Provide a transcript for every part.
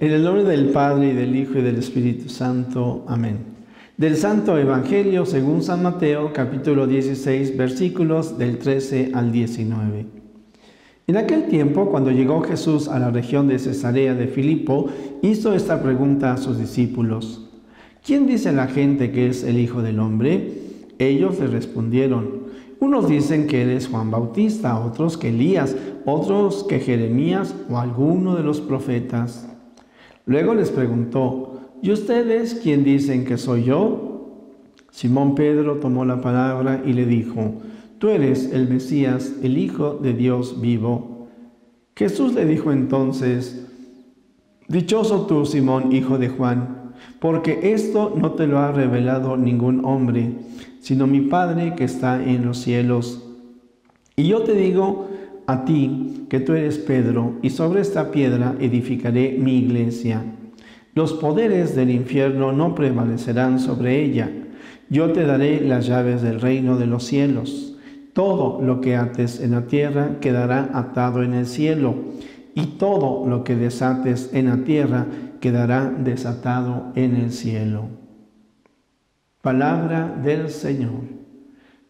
En el nombre del Padre, y del Hijo, y del Espíritu Santo. Amén. Del Santo Evangelio según San Mateo, capítulo 16, versículos del 13 al 19. En aquel tiempo, cuando llegó Jesús a la región de Cesarea de Filipo, hizo esta pregunta a sus discípulos: ¿Quién dice la gente que es el Hijo del Hombre? Ellos le respondieron: unos dicen que eres Juan Bautista, otros que Elías, otros que Jeremías o alguno de los profetas. Luego les preguntó: ¿y ustedes quién dicen que soy yo? Simón Pedro tomó la palabra y le dijo: tú eres el Mesías, el Hijo de Dios vivo. Jesús le dijo entonces: dichoso tú, Simón, hijo de Juan, porque esto no te lo ha revelado ningún hombre, sino mi Padre que está en los cielos. Y yo te digo a ti que tú eres Pedro, y sobre esta piedra edificaré mi iglesia. Los poderes del infierno no prevalecerán sobre ella. Yo te daré las llaves del reino de los cielos. Todo lo que ates en la tierra quedará atado en el cielo, y todo lo que desates en la tierra quedará desatado en el cielo. Palabra del Señor.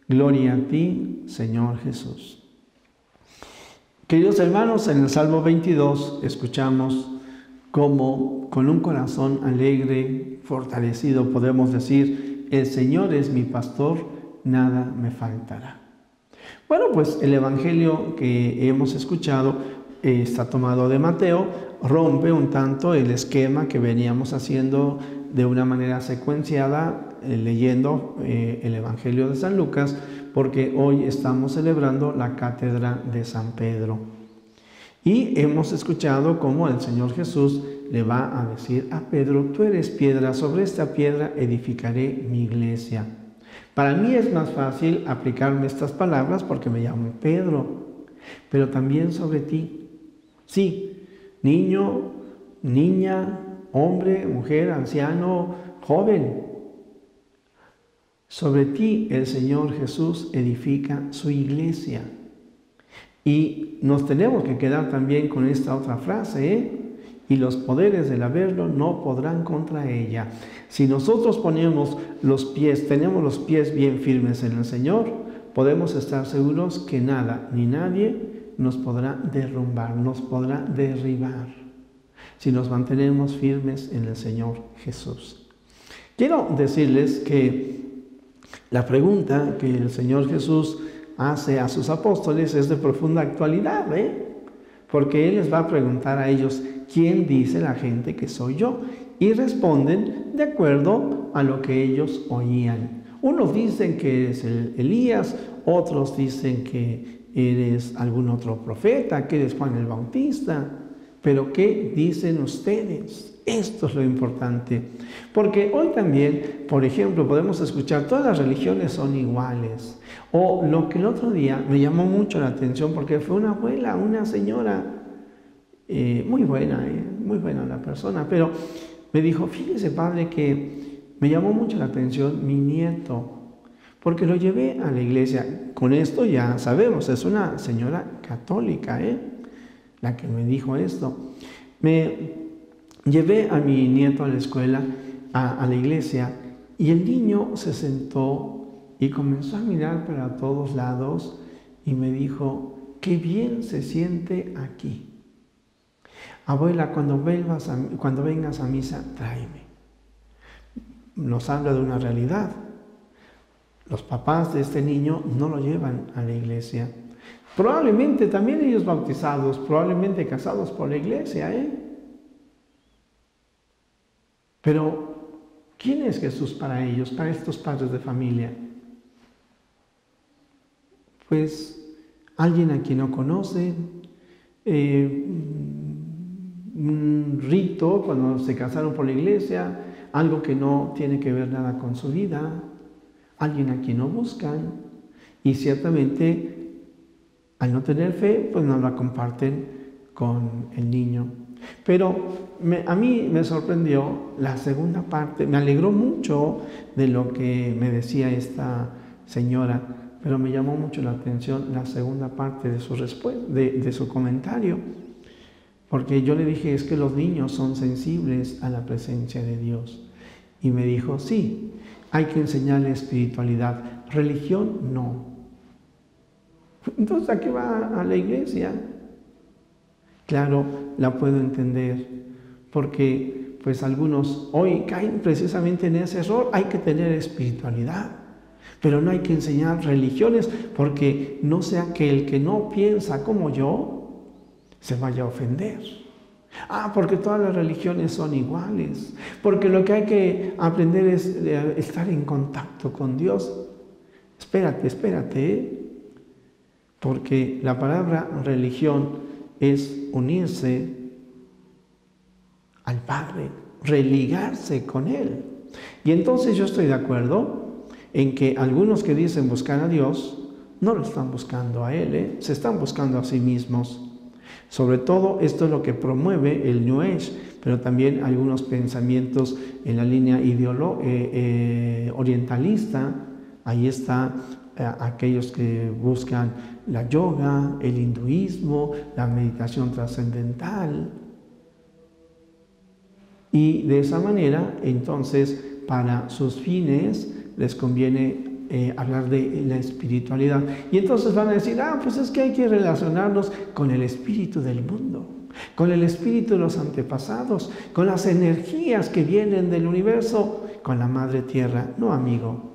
Gloria a ti, Señor Jesús. Queridos hermanos, en el Salmo 22 escuchamos cómo con un corazón alegre, fortalecido, podemos decir: el Señor es mi pastor, nada me faltará. Bueno, pues el Evangelio que hemos escuchado está tomado de Mateo, rompe un tanto el esquema que veníamos haciendo de una manera secuenciada, leyendo el Evangelio de San Lucas, porque hoy estamos celebrando la cátedra de San Pedro. Y hemos escuchado cómo el Señor Jesús le va a decir a Pedro: tú eres piedra, sobre esta piedra edificaré mi iglesia. Para mí es más fácil aplicarme estas palabras porque me llamo Pedro, pero también sobre ti. Sí, niño, niña, hombre, mujer, anciano, joven. Sobre ti el Señor Jesús edifica su iglesia. Y nos tenemos que quedar también con esta otra frase, y los poderes del Averno no podrán contra ella. Si nosotros tenemos los pies bien firmes en el Señor, podemos estar seguros que nada ni nadie nos podrá derrumbar, nos podrá derribar, si nos mantenemos firmes en el Señor Jesús. Quiero decirles que la pregunta que el Señor Jesús hace a sus apóstoles es de profunda actualidad, porque Él les va a preguntar a ellos: ¿quién dice la gente que soy yo? Y responden de acuerdo a lo que ellos oían. Unos dicen que eres Elías, otros dicen que eres algún otro profeta, que eres Juan el Bautista. Pero ¿qué dicen ustedes? Esto es lo importante. Porque hoy también, por ejemplo, podemos escuchar: todas las religiones son iguales. O lo que el otro día me llamó mucho la atención, porque fue una abuela, una señora, muy buena la persona, pero me dijo: fíjese, padre, que me llamó mucho la atención mi nieto, porque lo llevé a la iglesia. Con esto ya sabemos, es una señora católica, la que me dijo esto. Me llevé a mi nieto a la escuela, a la iglesia, y el niño se sentó y comenzó a mirar para todos lados y me dijo: qué bien se siente aquí. Abuela, cuando vengas a misa, tráeme. Nos habla de una realidad. Los papás de este niño no lo llevan a la iglesia. Probablemente también ellos bautizados, probablemente casados por la iglesia, Pero, ¿quién es Jesús para ellos, para estos padres de familia? Pues alguien a quien no conocen, un rito cuando se casaron por la iglesia, algo que no tiene que ver nada con su vida, alguien a quien no buscan, y ciertamente al no tener fe, pues no la comparten con el niño. Pero a mí me sorprendió la segunda parte, me alegró mucho de lo que me decía esta señora, pero me llamó mucho la atención la segunda parte de su comentario. Porque yo le dije, es que los niños son sensibles a la presencia de Dios. Y me dijo, sí, hay que enseñarle espiritualidad. Religión, no. Entonces, ¿a qué va a la iglesia? Claro, la puedo entender, porque pues algunos hoy caen precisamente en ese error. Hay que tener espiritualidad, pero no hay que enseñar religiones, porque no sea que el que no piensa como yo se vaya a ofender. Porque todas las religiones son iguales, porque lo que hay que aprender es estar en contacto con Dios. Espérate, porque la palabra religión es unirse al Padre, religarse con Él. Y entonces yo estoy de acuerdo en que algunos que dicen buscar a Dios, no lo están buscando a Él, se están buscando a sí mismos. Sobre todo esto es lo que promueve el New Age, pero también algunos pensamientos en la línea orientalista. Ahí está aquellos que buscan la yoga, el hinduismo, la meditación trascendental. Y de esa manera, entonces, para sus fines les conviene hablar de la espiritualidad. Y entonces van a decir, pues es que hay que relacionarnos con el espíritu del mundo, con el espíritu de los antepasados, con las energías que vienen del universo, con la Madre Tierra. No, amigo.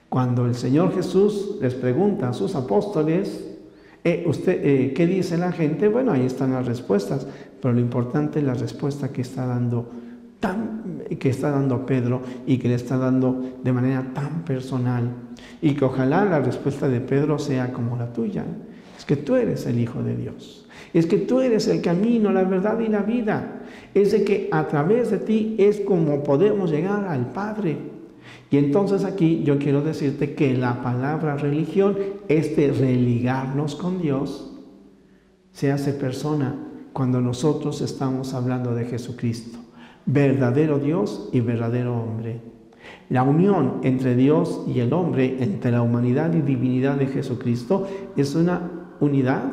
Cuando el Señor Jesús les pregunta a sus apóstoles, ¿qué dice la gente? Bueno, ahí están las respuestas, pero lo importante es la respuesta que está dando Pedro y que le está dando de manera tan personal, y que ojalá la respuesta de Pedro sea como la tuya. Es que tú eres el Hijo de Dios, es que tú eres el camino, la verdad y la vida, es de que a través de ti es como podemos llegar al Padre. Y entonces aquí yo quiero decirte que la palabra religión es de religarnos con Dios. Se hace persona cuando nosotros estamos hablando de Jesucristo, verdadero Dios y verdadero hombre. La unión entre Dios y el hombre, entre la humanidad y divinidad de Jesucristo, es una unidad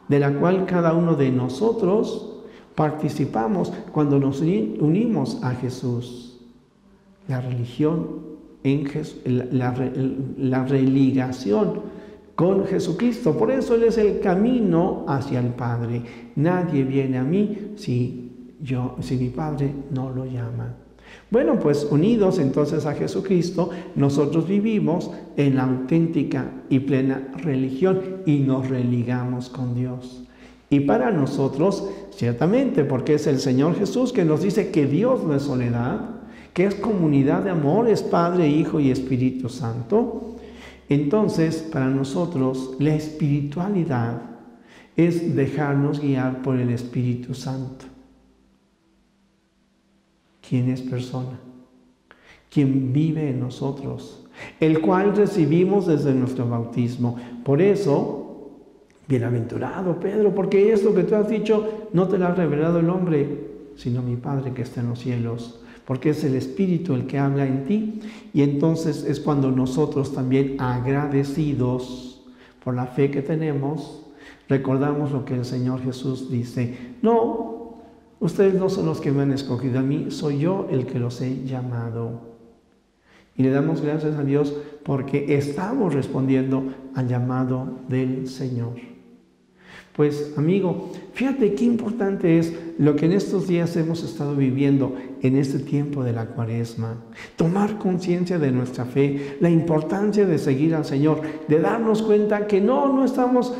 de la cual cada uno de nosotros participamos cuando nos unimos a Jesús. La religión, la religación con Jesucristo. Por eso Él es el camino hacia el Padre. Nadie viene a mí si mi Padre no lo llama. Bueno, pues unidos entonces a Jesucristo, nosotros vivimos en la auténtica y plena religión y nos religamos con Dios. Y para nosotros, ciertamente, porque es el Señor Jesús que nos dice que Dios no es soledad, que es comunidad de amor, es Padre, Hijo y Espíritu Santo. Entonces, para nosotros, la espiritualidad es dejarnos guiar por el Espíritu Santo. ¿Quién es persona? Quien vive en nosotros, el cual recibimos desde nuestro bautismo. Por eso, bienaventurado Pedro, porque esto que tú has dicho no te lo ha revelado el hombre, sino mi Padre que está en los cielos. Porque es el Espíritu el que habla en ti. Y entonces es cuando nosotros también, agradecidos por la fe que tenemos, recordamos lo que el Señor Jesús dice: no, ustedes no son los que me han escogido a mí, soy yo el que los he llamado. Y le damos gracias a Dios porque estamos respondiendo al llamado del Señor. Pues, amigo, fíjate qué importante es lo que en estos días hemos estado viviendo en este tiempo de la Cuaresma. Tomar conciencia de nuestra fe, la importancia de seguir al Señor, de darnos cuenta que no estamos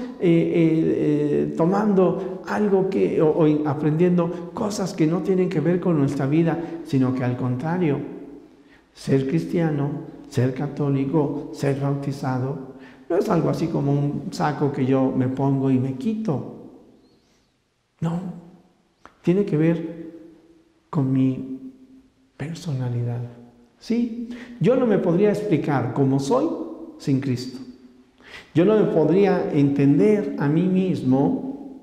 tomando algo o aprendiendo cosas que no tienen que ver con nuestra vida, sino que al contrario, ser cristiano, ser católico, ser bautizado, no es algo así como un saco que yo me pongo y me quito. No, tiene que ver con mi personalidad. Sí, yo no me podría explicar cómo soy sin Cristo. Yo no me podría entender a mí mismo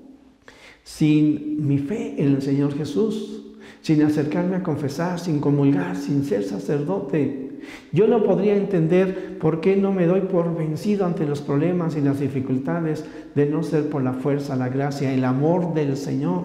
sin mi fe en el Señor Jesús, sin acercarme a confesar, sin comulgar, sin ser sacerdote. Yo no podría entender por qué no me doy por vencido ante los problemas y las dificultades, de no ser por la fuerza, la gracia, el amor del Señor.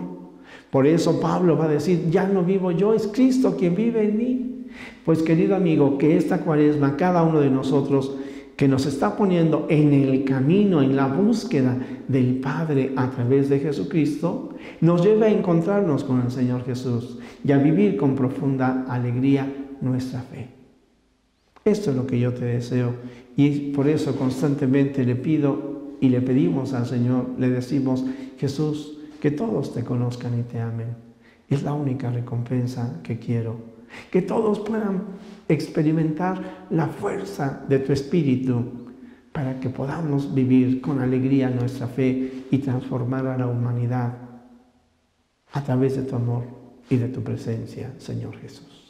Por eso Pablo va a decir, ya no vivo yo, es Cristo quien vive en mí. Pues querido amigo, que esta Cuaresma, cada uno de nosotros que nos está poniendo en el camino, en la búsqueda del Padre a través de Jesucristo, nos lleve a encontrarnos con el Señor Jesús y a vivir con profunda alegría nuestra fe. Esto es lo que yo te deseo y por eso constantemente le pido y le pedimos al Señor, le decimos, Jesús, que todos te conozcan y te amen. Es la única recompensa que quiero. Que todos puedan experimentar la fuerza de tu Espíritu para que podamos vivir con alegría nuestra fe y transformar a la humanidad a través de tu amor y de tu presencia, Señor Jesús.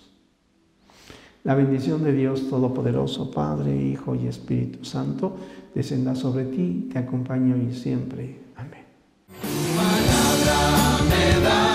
La bendición de Dios Todopoderoso, Padre, Hijo y Espíritu Santo, descienda sobre ti, te acompañe hoy y siempre. Amén. Palabra me da